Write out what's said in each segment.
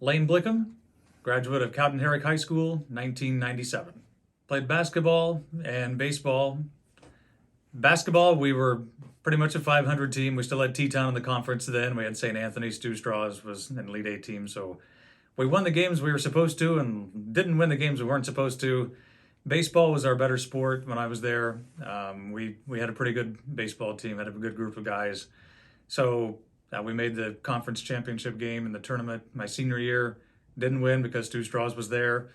Lane Blickem, graduate of Cowden Herrick High School, 1997. Played basketball and baseball. Basketball, we were pretty much a 500 team. We still had T-Town in the conference then. We had St. Anthony, Stu Straws was an Elite Eight team. So we won the games we were supposed to and didn't win the games we weren't supposed to. Baseball was our better sport when I was there. We had a pretty good baseball team, had a good group of guys. So we made the conference championship game in the tournament my senior year. Didn't win because Stu Straws was there.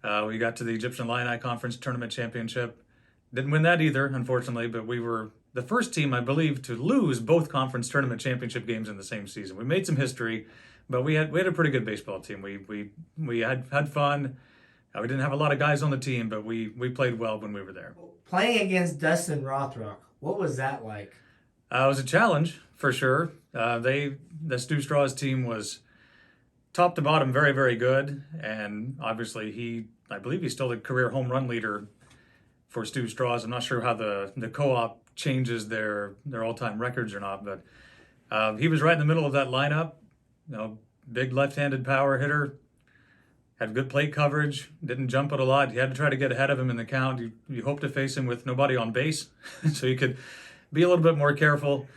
We got to the Egyptian Illini Conference Tournament Championship. Didn't win that either, unfortunately, but we were the first team, I believe, to lose both conference tournament championship games in the same season. We made some history, but we had a pretty good baseball team. We had fun. We didn't have a lot of guys on the team, but we played well when we were there. Playing against Dustin Rothrock, what was that like? It was a challenge for sure. The Stu Straws team was top to bottom very, very good, and obviously I believe he's still the career home run leader for Stu Straws. I'm not sure how the co-op changes their all-time records or not, but he was right in the middle of that lineup. Big left-handed power hitter, had good plate coverage, didn't jump it a lot. You had to try to get ahead of him in the count. You hope to face him with nobody on base, so you could be a little bit more careful.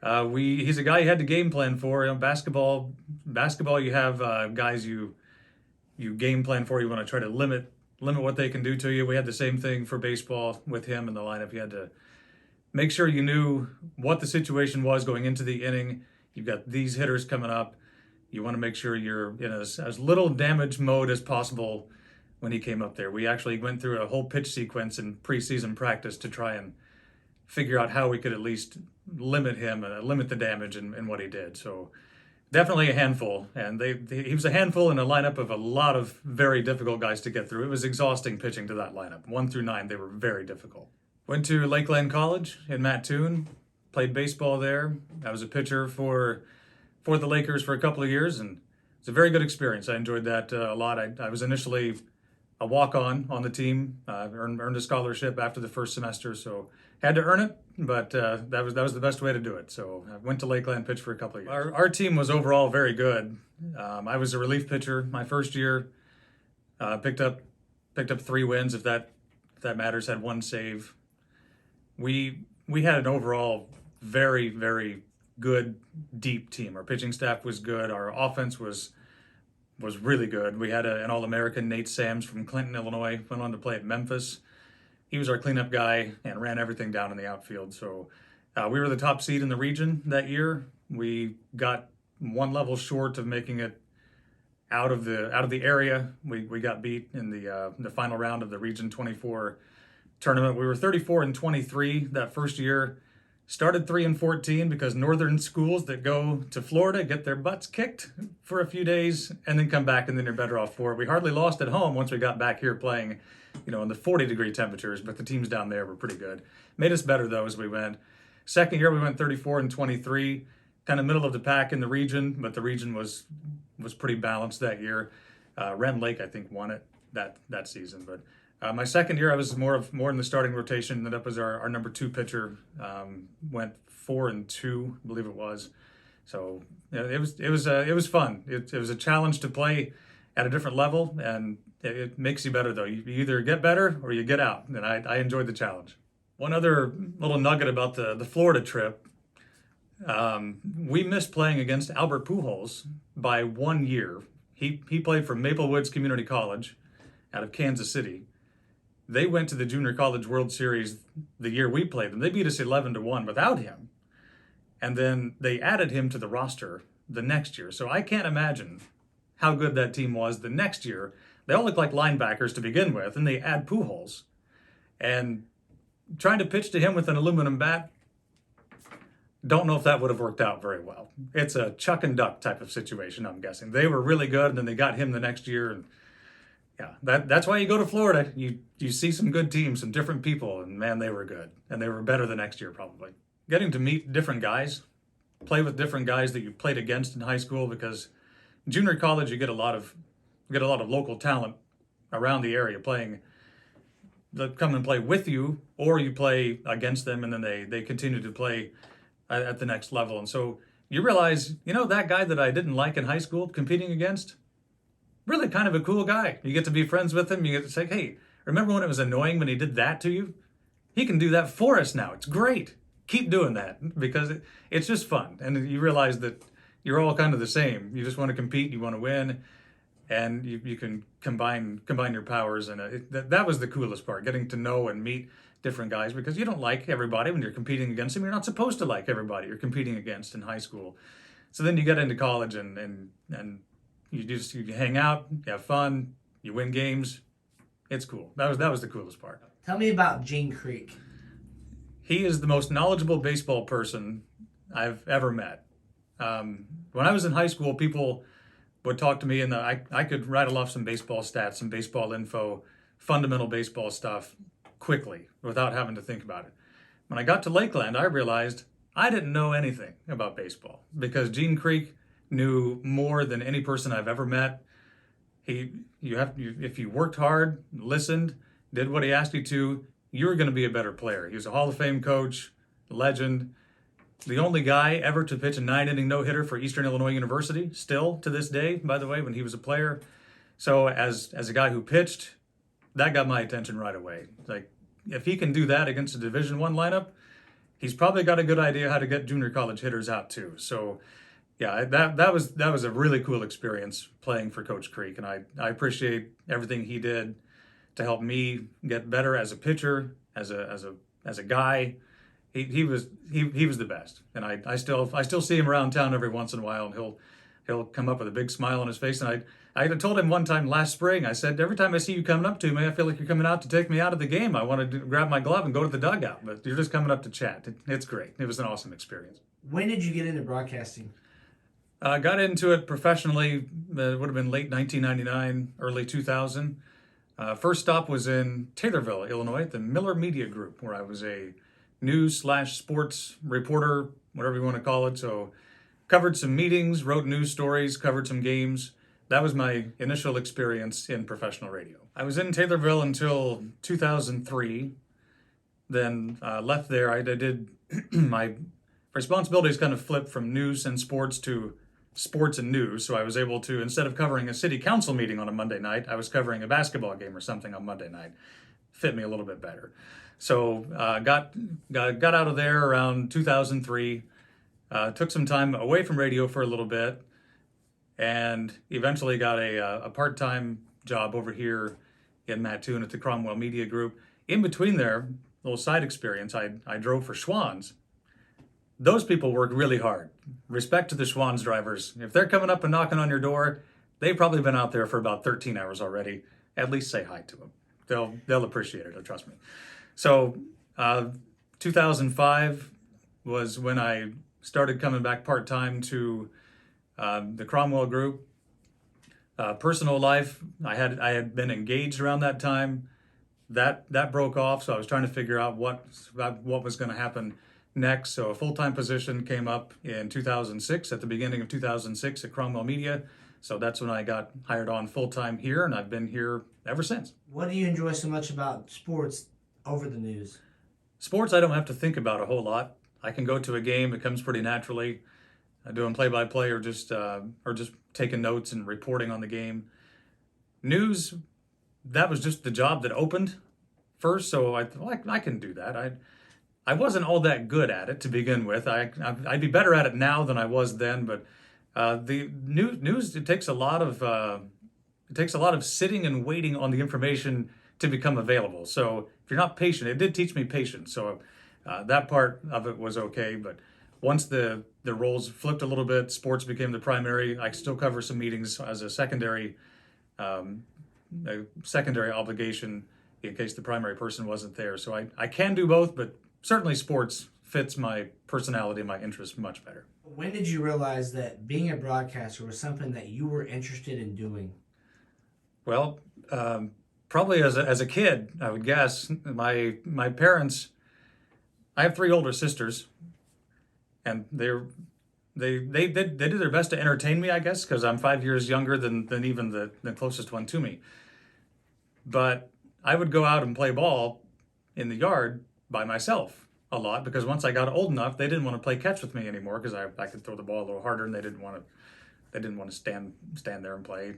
He's a guy you had to game plan for. Basketball, you have guys you game plan for. You want to try to limit what they can do to you. We had the same thing for baseball with him in the lineup. You had to make sure you knew what the situation was going into the inning. You've got these hitters coming up. You want to make sure you're in as little damage mode as possible when he came up there. We actually went through a whole pitch sequence in preseason practice to try and figure out how we could at least limit him, limit the damage in what he did. So definitely a handful. And he was a handful in a lineup of a lot of very difficult guys to get through. It was exhausting pitching to that lineup. 1 through 9, they were very difficult. Went to Lakeland College in Mattoon, played baseball there. I was a pitcher for the Lakers for a couple of years, and it's a very good experience. I enjoyed that a lot. I was initially a walk-on the team, earned a scholarship after the first semester, so had to earn it, but that was the best way to do it. So I went to Lakeland, pitched for a couple of years. Our team was overall very good. I was a relief pitcher my first year. Picked up 3 wins, if that matters. Had 1 save. We had an overall very, very good, deep team. Our pitching staff was good. Our offense was really good. We had an All-American, Nate Sams from Clinton, Illinois, went on to play at Memphis. He was our cleanup guy and ran everything down in the outfield. So we were the top seed in the region that year. We got 1 level short of making it out of the area. We got beat in the final round of the Region 24 tournament. We were 34-23 that first year. Started 3-14 because northern schools that go to Florida get their butts kicked for a few days and then come back, and then you're better off for it. We hardly lost at home once we got back here playing, in the 40-degree temperatures, but the teams down there were pretty good. Made us better though as we went. Second year we went 34-23, kind of middle of the pack in the region, but the region was pretty balanced that year. Ren Lake, I think, won it that season, but my second year, I was more in the starting rotation. Ended up as our number 2 pitcher. Went 4-2, I believe it was. So it was fun. It was a challenge to play at a different level, and it makes you better though. You either get better or you get out, and I enjoyed the challenge. One other little nugget about the Florida trip. We missed playing against Albert Pujols by 1 year. He played for Maple Woods Community College out of Kansas City. They went to the Junior College World Series the year we played them. They beat us 11-1 without him. And then they added him to the roster the next year. So I can't imagine how good that team was the next year. They all look like linebackers to begin with, and they add Pujols. And trying to pitch to him with an aluminum bat, don't know if that would have worked out very well. It's a chuck and duck type of situation, I'm guessing. They were really good, and then they got him the next year, and yeah, that's why you go to Florida. You see some good teams, some different people, and man, they were good. And they were better the next year probably. Getting to meet different guys, play with different guys that you played against in high school, because junior college you get a lot of local talent around the area playing, that come and play with you, or you play against them and then they continue to play at the next level. And so you realize, that guy that I didn't like in high school competing against, really kind of a cool guy. You get to be friends with him. You get to say, hey, remember when it was annoying when he did that to you? He can do that for us now. It's great. Keep doing that because it's just fun. And you realize that you're all kind of the same. You just want to compete. You want to win. And you can combine your powers. And that was the coolest part, getting to know and meet different guys, because you don't like everybody when you're competing against them. You're not supposed to like everybody you're competing against in high school. So then you get into college and you hang out, you have fun, you win games. It's cool. That was the coolest part. Tell me about Gene Creek. He is the most knowledgeable baseball person I've ever met. When I was in high school, people would talk to me, and I could rattle off some baseball stats, some baseball info, fundamental baseball stuff quickly without having to think about it. When I got to Lakeland, I realized I didn't know anything about baseball because Gene Creek knew more than any person I've ever met. If you worked hard, listened, did what he asked you to, you were going to be a better player. He was a Hall of Fame coach, legend, the only guy ever to pitch a 9-inning no-hitter for Eastern Illinois University, still to this day, by the way, when he was a player. So as a guy who pitched, that got my attention right away. Like, if he can do that against a Division I lineup, he's probably got a good idea how to get junior college hitters out too. So yeah, that was a really cool experience playing for Coach Creek, and I appreciate everything he did to help me get better as a pitcher, as a guy. He was the best, and I still see him around town every once in a while, and he'll come up with a big smile on his face. And I told him one time last spring, I said, every time I see you coming up to me, I feel like you're coming out to take me out of the game. I want to grab my glove and go to the dugout, but you're just coming up to chat. It's great. It was an awesome experience. When did you get into broadcasting? I got into it professionally. It would have been late 1999, early 2000. First stop was in Taylorville, Illinois, at the Miller Media Group, where I was a news/sports reporter, whatever you want to call it. So covered some meetings, wrote news stories, covered some games. That was my initial experience in professional radio. I was in Taylorville until 2003, then left there. I did my responsibilities kind of flipped from news and sports to sports and news. So I was able to, instead of covering a city council meeting on a Monday night, I was covering a basketball game or something on Monday night. Fit me a little bit better. So got out of there around 2003, took some time away from radio for a little bit, and eventually got a part-time job over here in Mattoon at the Cromwell Media Group. In between there, a little side experience, I drove for Schwann's. Those people work really hard. Respect to the Schwann's drivers. If they're coming up and knocking on your door, they've probably been out there for about 13 hours already. At least say hi to them. They'll appreciate it, trust me. So 2005 was when I started coming back part-time to the Cromwell Group. Personal life, I had been engaged around that time. That broke off, so I was trying to figure out what was going to happen next. So a full-time position came up in 2006, at the beginning of 2006 at Cromwell Media. So that's when I got hired on full-time here, and I've been here ever since. What do you enjoy so much about sports over the news? Sports, I don't have to think about a whole lot. I can go to a game, it comes pretty naturally. Doing play-by-play or just taking notes and reporting on the game. News, that was just the job that opened first, so I can do that. I wasn't all that good at it to begin with. I'd be better at it now than I was then, but the news, it takes a lot of sitting and waiting on the information to become available. So if you're not patient, it did teach me patience. So that part of it was okay, but once the roles flipped a little bit, sports became the primary. I still cover some meetings as a secondary obligation in case the primary person wasn't there. So I can do both, but certainly sports fits my personality and my interests much better. When did you realize that being a broadcaster was something that you were interested in doing? Well, probably as a kid, I would guess. My parents, I have 3 older sisters, and they did their best to entertain me, I guess, because I'm 5 years younger than even the closest one to me. But I would go out and play ball in the yard by myself a lot, because once I got old enough, they didn't want to play catch with me anymore because I could throw the ball a little harder, and they didn't want to stand there and play.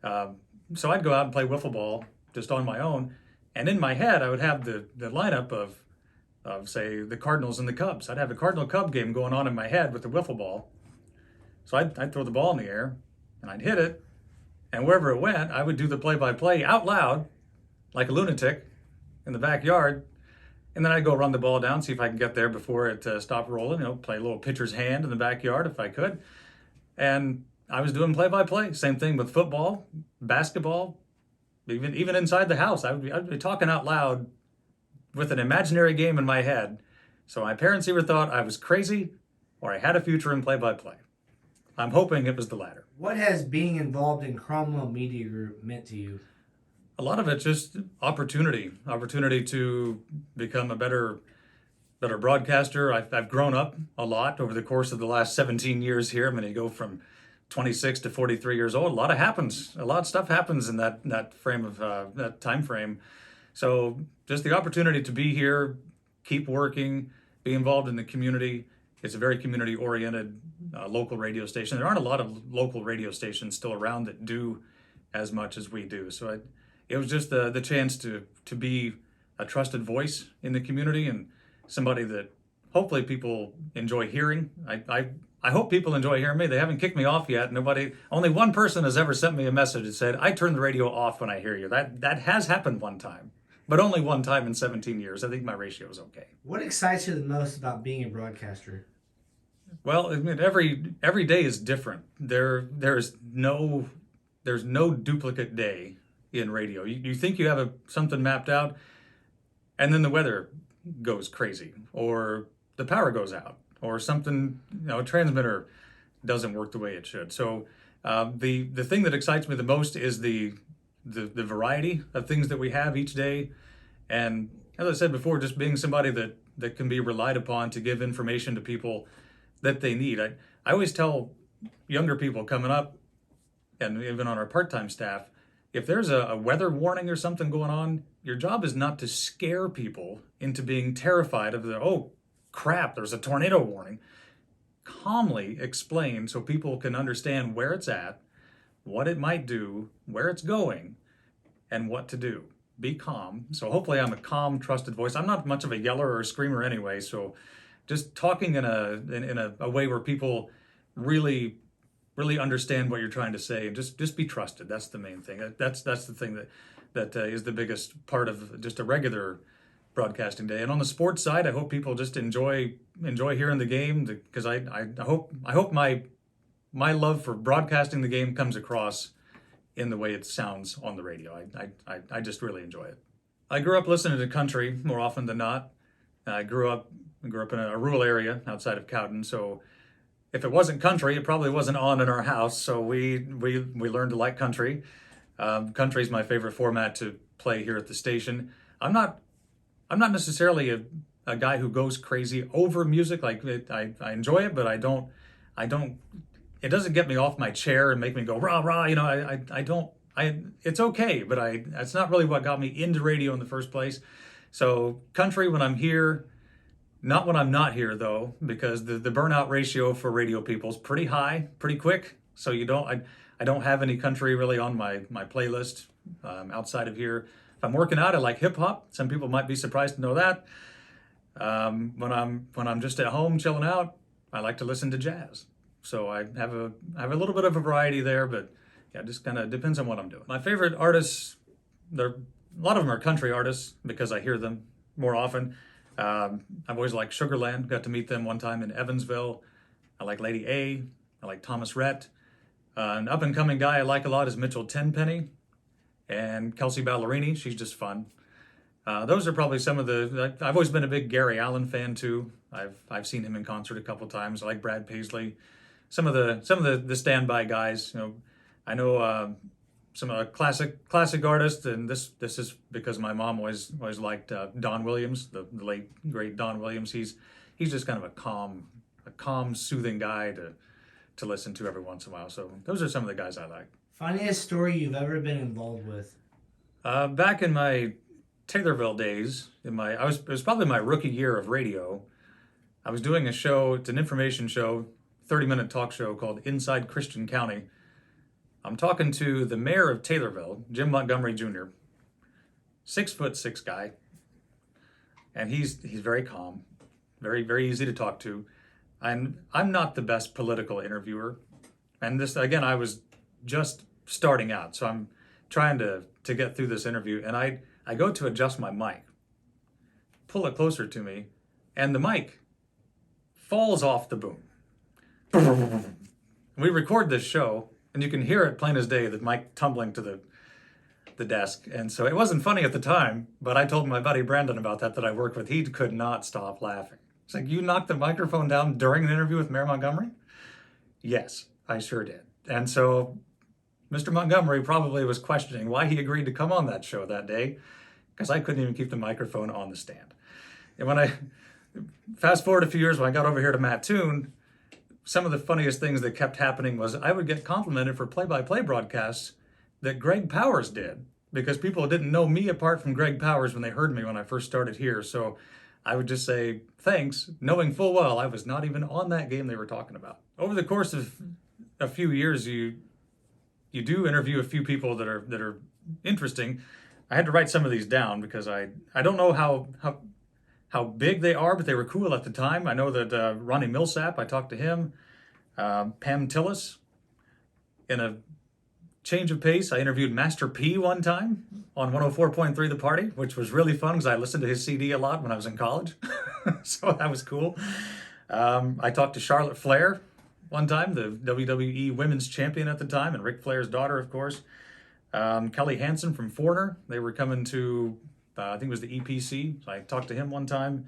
So I'd go out and play wiffle ball just on my own, and in my head I would have the lineup of say the Cardinals and the Cubs. I'd have a Cardinal Cub game going on in my head with the wiffle ball. So I'd throw the ball in the air and I'd hit it, and wherever it went, I would do the play-by-play out loud like a lunatic in the backyard. And then I'd go run the ball down, see if I can get there before it stopped rolling, play a little pitcher's hand in the backyard if I could. And I was doing play-by-play. Same thing with football, basketball, even inside the house. I'd be talking out loud with an imaginary game in my head. So my parents either thought I was crazy or I had a future in play-by-play. I'm hoping it was the latter. What has being involved in Cromwell Media Group meant to you? A lot of it's just opportunity to become a better broadcaster. I've grown up a lot over the course of the last 17 years here. I mean, you go from 26 to 43 years old. A lot of stuff happens in that frame of that time frame. So just the opportunity to be here, keep working, be involved in the community. It's a very community-oriented local radio station. There aren't a lot of local radio stations still around that do as much as we do. So it was just the chance to be a trusted voice in the community and somebody that hopefully people enjoy hearing. I hope people enjoy hearing me. They haven't kicked me off yet. Only one person has ever sent me a message that said, I turn the radio off when I hear you. That has happened one time, but only one time in 17 years. I think my ratio is okay. What excites you the most about being a broadcaster? Well, I mean, every day is different. There's no duplicate day in radio. You think you have something mapped out, and then the weather goes crazy, or the power goes out, or something, a transmitter doesn't work the way it should. So the thing that excites me the most is the variety of things that we have each day. And as I said before, just being somebody that can be relied upon to give information to people that they need. I always tell younger people coming up, and even on our part-time staff, if there's a weather warning or something going on, your job is not to scare people into being terrified of oh crap, there's a tornado warning. Calmly explain so people can understand where it's at, what it might do, where it's going, and what to do. Be calm. So hopefully I'm a calm, trusted voice. I'm not much of a yeller or a screamer anyway, so just talking in a way where people really understand what you're trying to say, and just be trusted. That's the main thing. That's the thing that is the biggest part of just a regular broadcasting day. And on the sports side, I hope people just enjoy hearing the game, because I hope my love for broadcasting the game comes across in the way it sounds on the radio. I just really enjoy it. I grew up listening to country more often than not. I grew up in a rural area outside of Cowden, so if it wasn't country, it probably wasn't on in our house. So we learned to like country. Country is my favorite format to play here at the station. I'm not necessarily a guy who goes crazy over music. Like I enjoy it, but I don't. It doesn't get me off my chair and make me go rah rah. I don't. It's okay, but that's not really what got me into radio in the first place. So country when I'm here, not when I'm not here though, because the burnout ratio for radio people is pretty high, pretty quick. So I don't have any country really on my playlist outside of here. If I'm working out, I like hip hop. Some people might be surprised to know that. When I'm just at home chilling out, I like to listen to jazz. So I have a little bit of a variety there, but yeah, just kind of depends on what I'm doing. My favorite artists, a lot of them are country artists because I hear them more often. I've always liked Sugarland. Got to meet them one time in Evansville. I like Lady A. I like Thomas Rhett. An up-and-coming guy I like a lot is Mitchell Tenpenny and Kelsey Ballerini. She's just fun. Those are probably some of I've always been a big Gary Allan fan too. I've seen him in concert a couple times. I like Brad Paisley. Some of the standby guys. I know some classic artists, and this is because my mom always liked Don Williams, the late great Don Williams. He's just kind of a calm, soothing guy to listen to every once in a while. So those are some of the guys I like. Funniest story you've ever been involved with? Back in my Taylorville days, it was probably my rookie year of radio. I was doing a show. It's an information show, 30-minute talk show called Inside Christian County. I'm talking to the mayor of Taylorville, Jim Montgomery Jr., 6'6" guy, and he's very calm, very very easy to talk to. I'm not the best political interviewer, and this again I was just starting out, so I'm trying to get through this interview, and I go to adjust my mic, pull it closer to me, and the mic falls off the boom. We record this show, and you can hear it plain as day, the mic tumbling to the desk. And so it wasn't funny at the time, but I told my buddy Brandon about that I work with. He could not stop laughing. It's like, you knocked the microphone down during an interview with Mayor Montgomery? Yes, I sure did. And so Mr. Montgomery probably was questioning why he agreed to come on that show that day, because I couldn't even keep the microphone on the stand. And when I fast forward a few years, when I got over here to Mattoon, some of the funniest things that kept happening was I would get complimented for play-by-play broadcasts that Greg Powers did, because people didn't know me apart from Greg Powers when they heard me when I first started here. So I would just say thanks, knowing full well I was not even on that game they were talking about. Over the course of a few years, you do interview a few people that are interesting. I had to write some of these down because I don't know how big they are, but they were cool at the time. I know that Ronnie Millsap, I talked to him. Pam Tillis. In a change of pace, I interviewed Master P one time on 104.3 The Party, which was really fun because I listened to his CD a lot when I was in college. So that was cool. I talked to Charlotte Flair one time, the WWE Women's Champion at the time, and Ric Flair's daughter, of course. Kelly Hansen from Foreigner. They were coming to, I think it was the EPC. So I talked to him one time.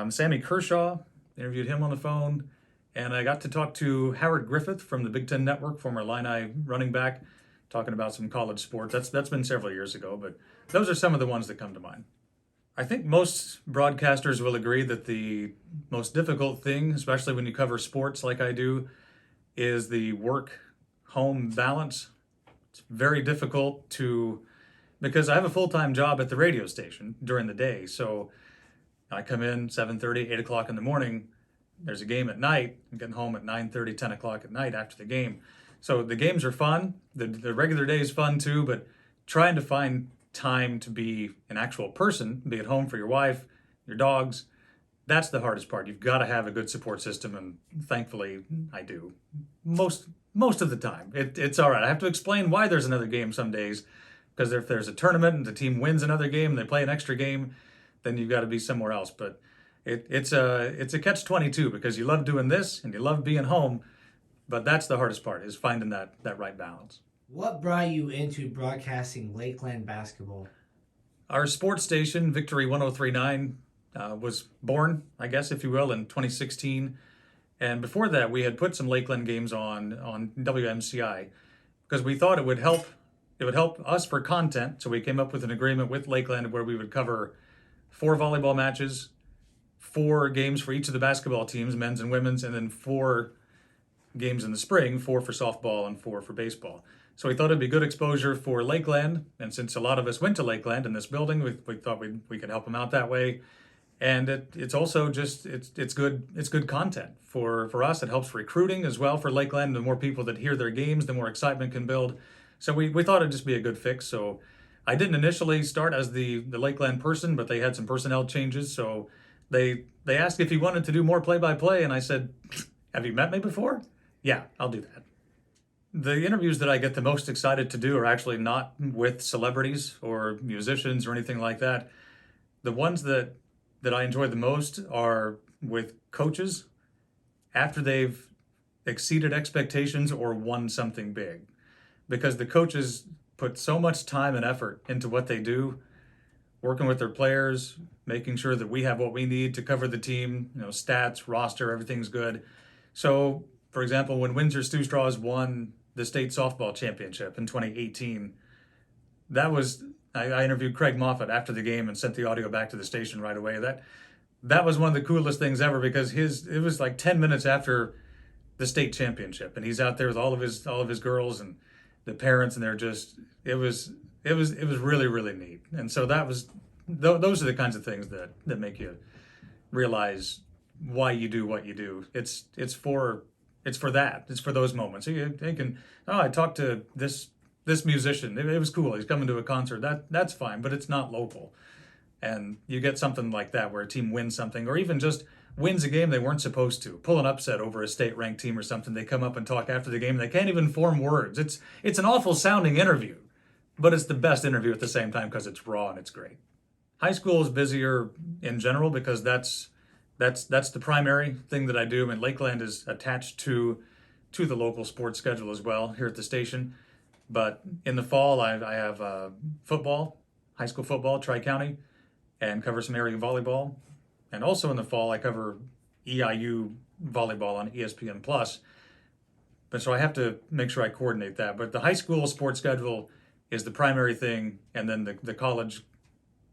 Sammy Kershaw, interviewed him on the phone. And I got to talk to Howard Griffith from the Big Ten Network, former Illini running back, talking about some college sports. That's been several years ago, but those are some of the ones that come to mind. I think most broadcasters will agree that the most difficult thing, especially when you cover sports like I do, is the work-home balance. It's very difficult because I have a full-time job at the radio station during the day. So I come in 7:30, 8 o'clock in the morning. There's a game at night. I'm getting home at 9:30, 10 o'clock at night after the game. So the games are fun. The regular day is fun too, but trying to find time to be an actual person, be at home for your wife, your dogs, that's the hardest part. You've got to have a good support system, and thankfully I do. Most of the time. It's all right. I have to explain why there's another game some days, because if there's a tournament and the team wins another game and they play an extra game, then you've got to be somewhere else. But it's a catch-22, because you love doing this and you love being home, but that's the hardest part, is finding that right balance. What brought you into broadcasting Lakeland basketball? Our sports station, Victory 103.9, was born, I guess, if you will, in 2016. And before that, we had put some Lakeland games on WMCI because we thought it would help us for content. So we came up with an agreement with Lakeland where we would cover 4 volleyball matches, 4 games for each of the basketball teams, men's and women's, and then 4 games in the spring, 4 for softball and 4 for baseball. So we thought it'd be good exposure for Lakeland, and since a lot of us went to Lakeland in this building, we thought we could help them out that way. And it's also just it's good content for us. It helps recruiting as well for Lakeland. The more people that hear their games, the more excitement can build. So we thought it'd just be a good fix. So I didn't initially start as the Lakeland person, but they had some personnel changes. So they asked if he wanted to do more play-by-play, and I said, "Have you met me before? Yeah, I'll do that." The interviews that I get the most excited to do are actually not with celebrities or musicians or anything like that. The ones that I enjoy the most are with coaches after they've exceeded expectations or won something big. Because the coaches put so much time and effort into what they do, working with their players, making sure that we have what we need to cover the team, stats, roster, everything's good. So, for example, when Windsor Stew Straws won the state softball championship in 2018, I interviewed Craig Moffitt after the game and sent the audio back to the station right away. That was one of the coolest things ever, because it was like 10 minutes after the state championship, and he's out there with all of his girls and the parents, and they're just it was really, really neat. And so those are the kinds of things that make you realize why you do what you do. It's for It's for that. It's for those moments. You can, oh, I talked to this musician. It was cool. He's coming to a concert. That's fine, but it's not local. And you get something like that where a team wins something, or even just wins a game they weren't supposed to. Pull an upset over a state-ranked team or something. They come up and talk after the game. And they can't even form words. It's an awful sounding interview, but it's the best interview at the same time because it's raw and it's great. High school is busier in general because that's the primary thing that I do. And Lakeland is attached to the local sports schedule as well here at the station. But in the fall, I have football, high school football, Tri-County, and cover some area volleyball. And also in the fall, I cover EIU volleyball on ESPN Plus. But so I have to make sure I coordinate that. But the high school sports schedule is the primary thing, and then the college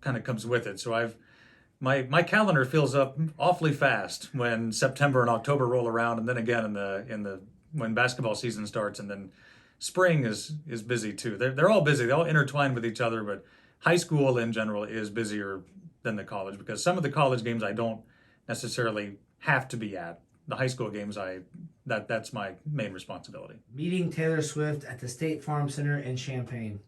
kind of comes with it. So my calendar fills up awfully fast when September and October roll around, and then again in the when basketball season starts, and then spring is busy too. They're all busy. They all intertwine with each other, but high school in general is busier than the college because some of the college games I don't necessarily have to be at. The high school games that's my main responsibility. Meeting Taylor Swift at the State Farm Center in Champaign.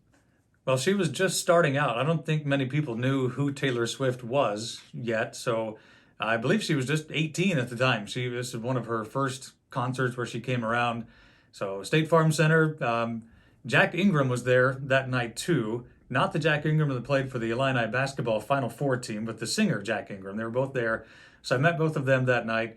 Well, she was just starting out. I don't think many people knew who Taylor Swift was yet. So I believe she was just 18 at the time. This was one of her first concerts where she came around. So State Farm Center, Jack Ingram was there that night too. Not the Jack Ingram that played for the Illini basketball Final Four team, but the singer Jack Ingram. They were both there. So I met both of them that night.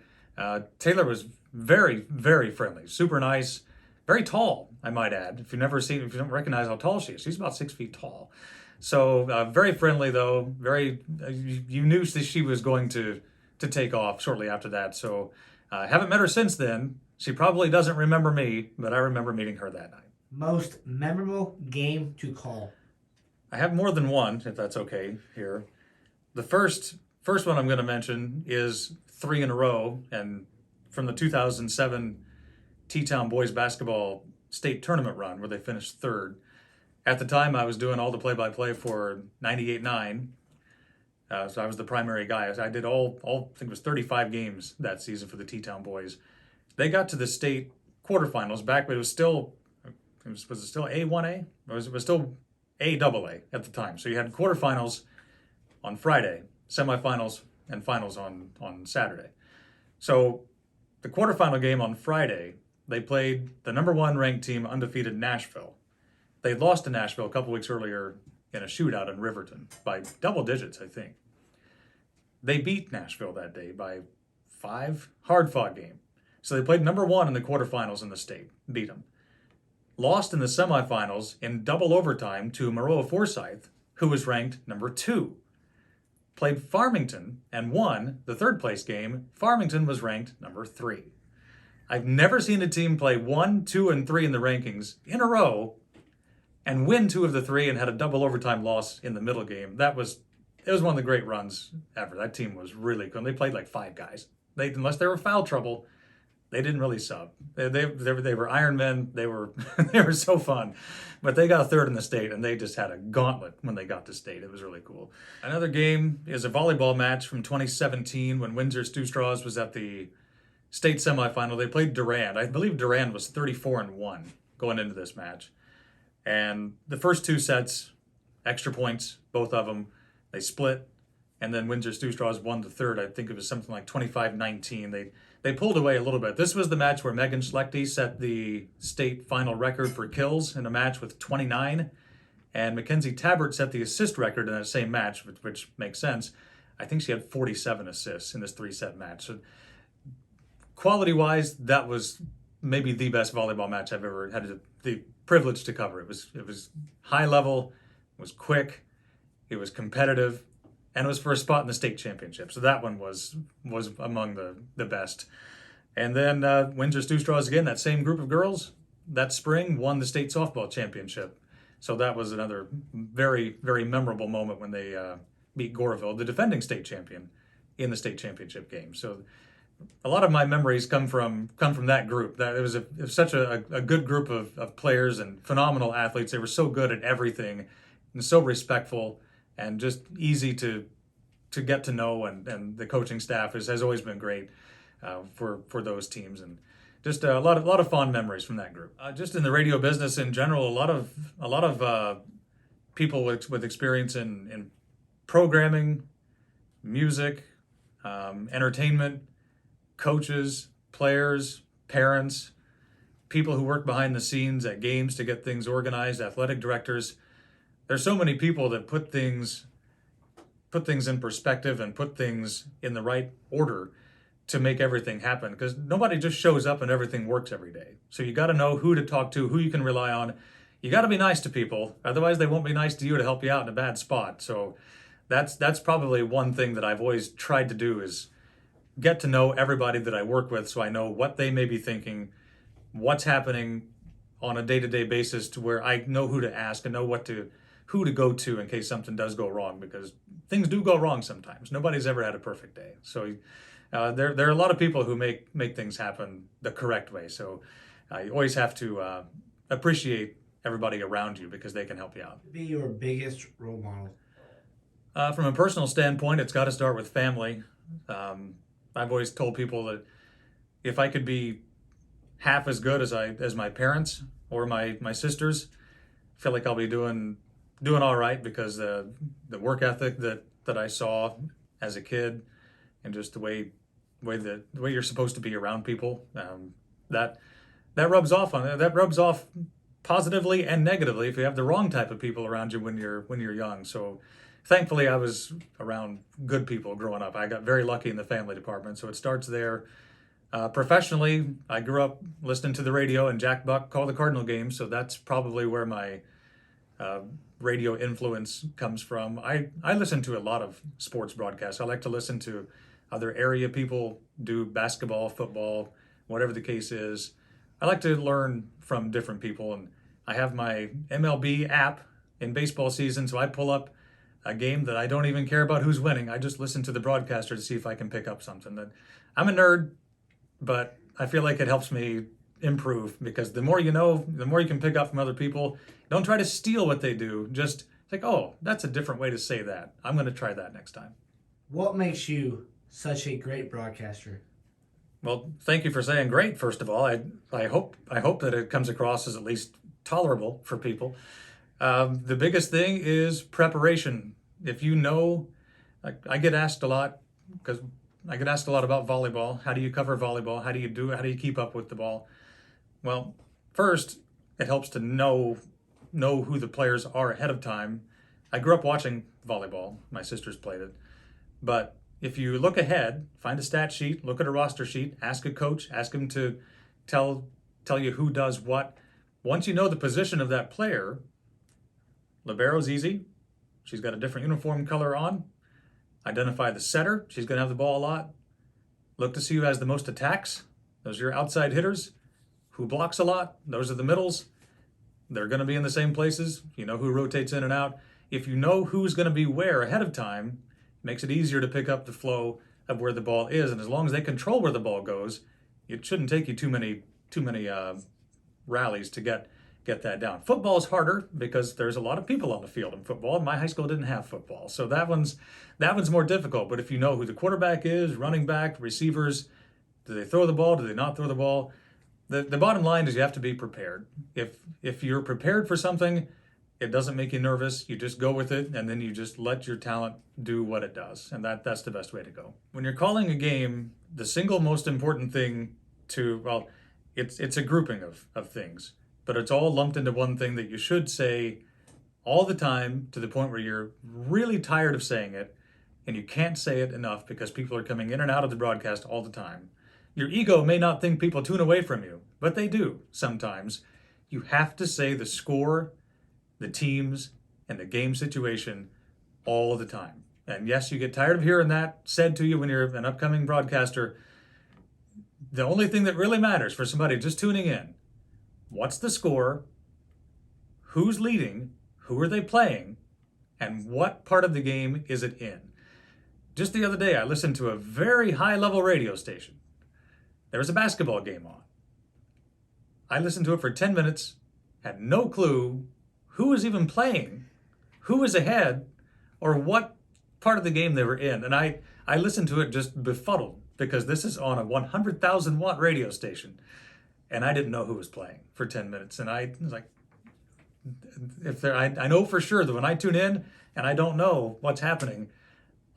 Taylor was very, very friendly, super nice, very tall, I might add. If you don't recognize how tall she is, she's about 6 feet tall. So very friendly though, you knew that she was going to take off shortly after that. So I haven't met her since then. She probably doesn't remember me, but I remember meeting her that night. Most memorable game to call? I have more than one, if that's okay here. The first one I'm going to mention is 3 in a row, and from the 2007 T-Town boys basketball state tournament run where they finished third. At the time, I was doing all the play-by-play for 98.9, so I was the primary guy. I did all I think it was 35 games that season for the T-Town boys. They got to the state quarterfinals back, but it was still A1A? It was still A-AA at the time. So you had quarterfinals on Friday, semifinals, and finals on Saturday. So the quarterfinal game on Friday, they played the number 1 ranked team, undefeated Nashville. They'd lost to Nashville a couple weeks earlier in a shootout in Riverton by double digits, I think. They beat Nashville that day by 5, hard-fought game. So they played number 1 in the quarterfinals in the state, beat them. Lost in the semifinals in double overtime to Maroa Forsyth, who was ranked number 2. Played Farmington and won the third place game. Farmington was ranked number 3. I've never seen a team play 1, 2, and 3 in the rankings in a row and win 2 of the 3 and had a double overtime loss in the middle game. It was one of the great runs ever. That team was really good. They played like 5 guys. Unless they were foul trouble, they didn't really sub. They were Iron Men. They were so fun. But they got a third in the state, and they just had a gauntlet when they got to state. It was really cool. Another game is a volleyball match from 2017 when Windsor Stew Straws was at the state semifinal. They played Durand. I believe Durand was 34-1 going into this match. And the first 2 sets, extra points, both of them, they split. And then Windsor Stew Straws won the third. I think it was something like 25-19. They pulled away a little bit. This was the match where Megan Schlechte set the state final record for kills in a match with 29. And Mackenzie Tabbert set the assist record in that same match, which makes sense. I think she had 47 assists in this 3-set match. So quality-wise, that was maybe the best volleyball match I've ever had the privilege to cover. It was high level, it was quick, it was competitive, and it was for a spot in the state championship. So that one was among the best. And then Windsor Stew Straws, again, that same group of girls, that spring won the state softball championship. So that was another very, very memorable moment when they beat Goreville, the defending state champion, in the state championship game. So a lot of my memories come from that group. It was such a good group of players and phenomenal athletes. They were so good at everything and so respectful and just easy to get to know. And the coaching staff has always been great for those teams. And just a lot of fond memories from that group. Just in the radio business in general, a lot of people with experience in programming, music, entertainment, coaches, players, parents, people who work behind the scenes at games to get things organized, athletic directors. There's so many people that put things in perspective and put things in the right order to make everything happen, because nobody just shows up and everything works every day. So you got to know who to talk to, who you can rely on. You got to be nice to people, otherwise they won't be nice to you to help you out in a bad spot. So that's probably one thing that I've always tried to do, is get to know everybody that I work with, so I know what they may be thinking, what's happening on a day-to-day basis, to where I know who to ask and know who to go to in case something does go wrong, because things do go wrong sometimes. Nobody's ever had a perfect day. So there are a lot of people who make things happen the correct way. So you always have to appreciate everybody around you, because they can help you out. Be your biggest role model. From a personal standpoint, it's got to start with family. I've always told people that if I could be half as good as my parents or my sisters, I feel like I'll be doing all right, because the work ethic that I saw as a kid, and just the way you're supposed to be around people, that rubs off positively and negatively if you have the wrong type of people around you when you're young. So thankfully I was around good people growing up. I got very lucky in the family department, so it starts there. Professionally, I grew up listening to the radio and Jack Buck call the Cardinal games, so that's probably where my radio influence comes from. I listen to a lot of sports broadcasts. I like to listen to other area people do basketball, football, whatever the case is. I like to learn from different people, and I have my MLB app in baseball season, so I pull up a game that I don't even care about who's winning. I just listen to the broadcaster to see if I can pick up something. That I'm a nerd, but I feel like it helps me improve, because the more you know, the more you can pick up from other people. Don't try to steal what they do. Just think, oh, that's a different way to say that. I'm going to try that next time. What makes you such a great broadcaster? Well, thank you for saying great, first of all. I hope that it comes across as at least tolerable for people. The biggest thing is preparation. If you know, I get asked a lot, because I get asked a lot about volleyball. How do you cover volleyball? How do you do it? How do you keep up with the ball? Well, first, it helps to know who the players are ahead of time. I grew up watching volleyball. My sisters played it. But if you look ahead, find a stat sheet, look at a roster sheet, ask a coach, ask him to tell you who does what. Once you know the position of that player, libero's easy. She's got a different uniform color on. Identify the setter. She's going to have the ball a lot. Look to see who has the most attacks. Those are your outside hitters. Who blocks a lot? Those are the middles. They're going to be in the same places. You know who rotates in and out. If you know who's going to be where ahead of time, it makes it easier to pick up the flow of where the ball is. And as long as they control where the ball goes, it shouldn't take you too many rallies to get that down. Football is harder because there's a lot of people on the field in football. My high school didn't have football, so that one's more difficult. But if you know who the quarterback is, running back, receivers, do they throw the ball? Do they not throw the ball? The bottom line is you have to be prepared. If you're prepared for something, it doesn't make you nervous. You just go with it, and then you just let your talent do what it does, and that's the best way to go. When you're calling a game, the single most important thing it's a grouping of things, but it's all lumped into one thing that you should say all the time, to the point where you're really tired of saying it, and you can't say it enough because people are coming in and out of the broadcast all the time. Your ego may not think people tune away from you, but they do sometimes. You have to say the score, the teams, and the game situation all the time. And yes, you get tired of hearing that said to you when you're an upcoming broadcaster. The only thing that really matters for somebody just tuning in, what's the score, who's leading, who are they playing, and what part of the game is it in? Just the other day, I listened to a very high-level radio station. There was a basketball game on. I listened to it for 10 minutes, had no clue who was even playing, who was ahead, or what part of the game they were in. And I listened to it just befuddled, because this is on a 100,000 watt radio station. and I didn't know who was playing for 10 minutes. And I was like, I know for sure that when I tune in and I don't know what's happening,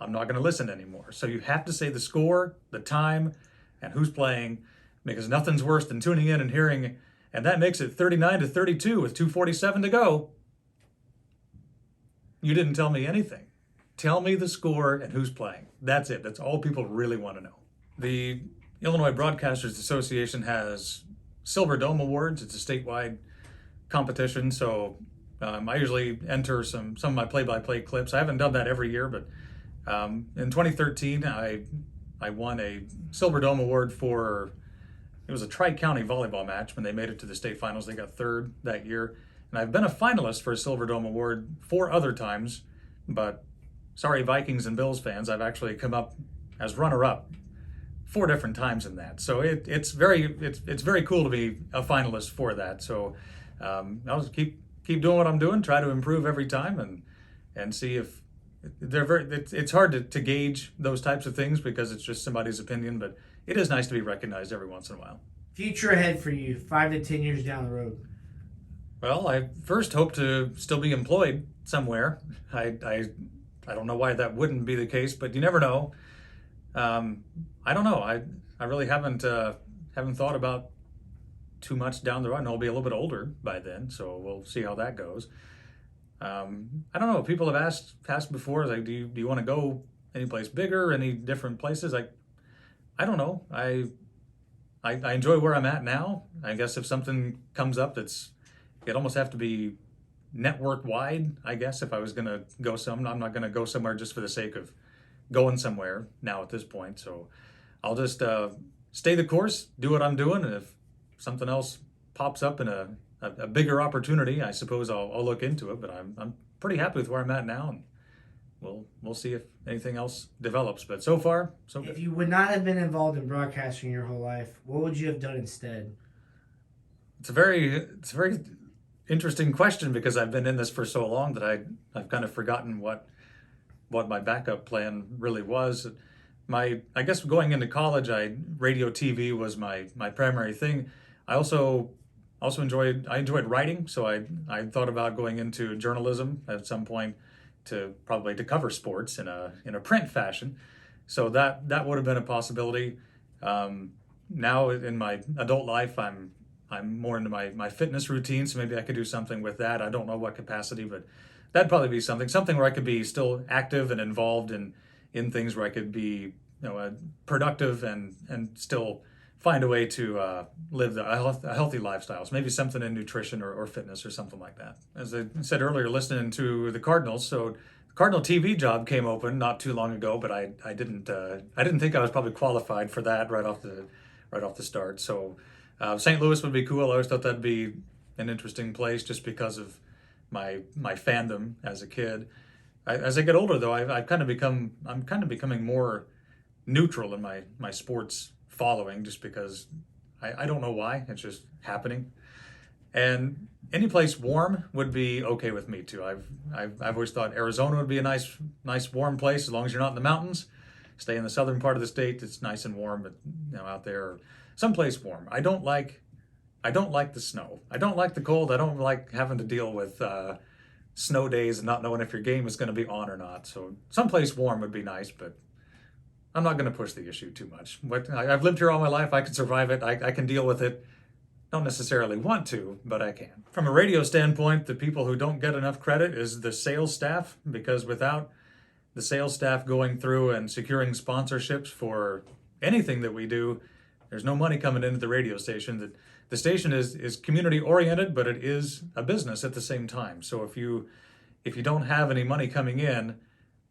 I'm not going to listen anymore. So you have to say the score, the time, and who's playing, because nothing's worse than tuning in and hearing, and that makes it 39-32 with 2:47 to go. You didn't tell me anything. Tell me the score and who's playing. That's it. That's all people really want to know. The Illinois Broadcasters Association has Silver Dome Awards. It's a statewide competition, so I usually enter some of my play-by-play clips. I haven't done that every year, but in 2013, I won a Silver Dome Award for, it was a Tri-County volleyball match. When they made it to the state finals, they got third that year. And I've been a finalist for a Silver Dome Award 4 other times, but sorry, Vikings and Bills fans, I've actually come up as runner-up 4 different times in that. So it's very cool to be a finalist for that. So I'll just keep doing what I'm doing, try to improve every time, and see if it's hard to gauge those types of things because it's just somebody's opinion, but it is nice to be recognized every once in a while. Future ahead for you, 5 to 10 years down the road. Well, I first hope to still be employed somewhere. I don't know why that wouldn't be the case, but you never know. I don't know. I really haven't thought about too much down the road. I'll be a little bit older by then, so we'll see how that goes. I don't know. People have asked before, like, do you want to go any place bigger, any different places? I don't know. I enjoy where I'm at now. I guess if something comes up it'd almost have to be network wide, I guess, if I was going to go I'm not going to go somewhere just for the sake of going somewhere now at this point. So I'll just stay the course, do what I'm doing, and if something else pops up in a bigger opportunity, I suppose I'll look into it. But I'm pretty happy with where I'm at now, and we'll see if anything else develops. But so far, so good. If you would not have been involved in broadcasting your whole life, what would you have done instead? It's a very interesting question because I've been in this for so long that I've kind of forgotten what my backup plan really was. I guess going into college, radio TV was my primary thing. I also enjoyed writing, so I thought about going into journalism at some point to cover sports in a print fashion. So that would have been a possibility. Now in my adult life, I'm more into my fitness routine, so maybe I could do something with that. I don't know what capacity, but that'd probably be something where I could be still active and involved in things where I could be productive and still find a way to live a healthy lifestyle. So maybe something in nutrition or fitness or something like that. As I said earlier, listening to the Cardinals, so the Cardinal TV job came open not too long ago, but I didn't think I was probably qualified for that right off the start. So St. Louis would be cool. I always thought that'd be an interesting place just because of my fandom as a kid. As I get older, though, I'm kind of becoming more neutral in my sports following, just because I don't know why. It's just happening. And any place warm would be okay with me too. I've always thought Arizona would be a nice warm place as long as you're not in the mountains. Stay in the southern part of the state. It's nice and warm, but out there, someplace warm. I don't like the snow. I don't like the cold. I don't like having to deal with snow days and not knowing if your game is going to be on or not. So someplace warm would be nice, but I'm not going to push the issue too much. I've lived here all my life. I can survive it. I can deal with it. Don't necessarily want to, but I can. From a radio standpoint, the people who don't get enough credit is the sales staff, because without the sales staff going through and securing sponsorships for anything that we do, there's no money coming into the radio station. The station is community oriented, but it is a business at the same time. So if you don't have any money coming in,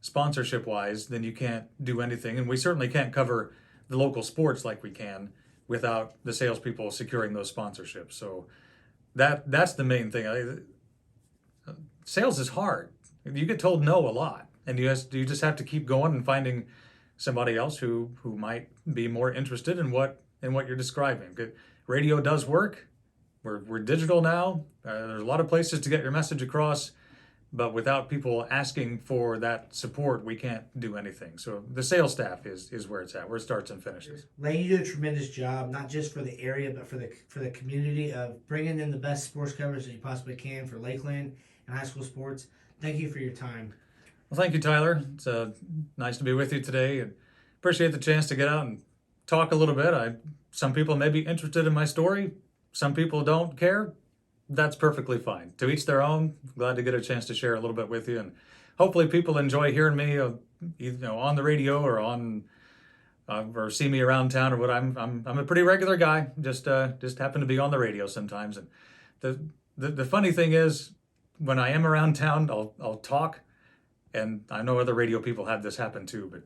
sponsorship wise, then you can't do anything. And we certainly can't cover the local sports like we can without the salespeople securing those sponsorships. So that's the main thing. Sales is hard. You get told no a lot, and you just have to keep going and finding somebody else who might be more interested in what you're describing. Radio does work. We're digital now. There's a lot of places to get your message across. but without people asking for that support, we can't do anything. So the sales staff is where it's at, where it starts and finishes. Lane, you do a tremendous job, not just for the area, but for the community of bringing in the best sports coverage that you possibly can for Lakeland and high school sports. Thank you for your time. Well, thank you, Tyler. It's nice to be with you today, and appreciate the chance to get out and talk a little bit. Some people may be interested in my story. Some people don't care. That's perfectly fine. To each their own. Glad to get a chance to share a little bit with you, and hopefully people enjoy hearing me, on the radio or on or see me around town or what. I'm a pretty regular guy. Just happen to be on the radio sometimes. And the funny thing is, when I am around town, I'll talk, and I know other radio people have this happen too. But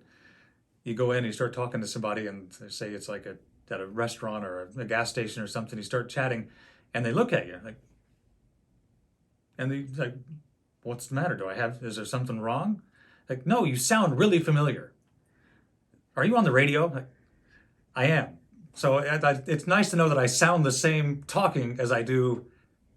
you go in, and you start talking to somebody, and they say it's like at a restaurant or a gas station or something. You start chatting, and they look at you like. And he's like, what's the matter? Is there something wrong? Like, no, you sound really familiar. Are you on the radio? Like, I am. So it's nice to know that I sound the same talking as I do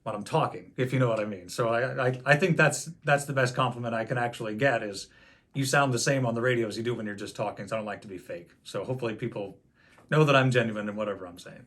when I'm talking, if you know what I mean. So I think that's the best compliment I can actually get is you sound the same on the radio as you do when you're just talking. So I don't like to be fake. So hopefully people know that I'm genuine in whatever I'm saying.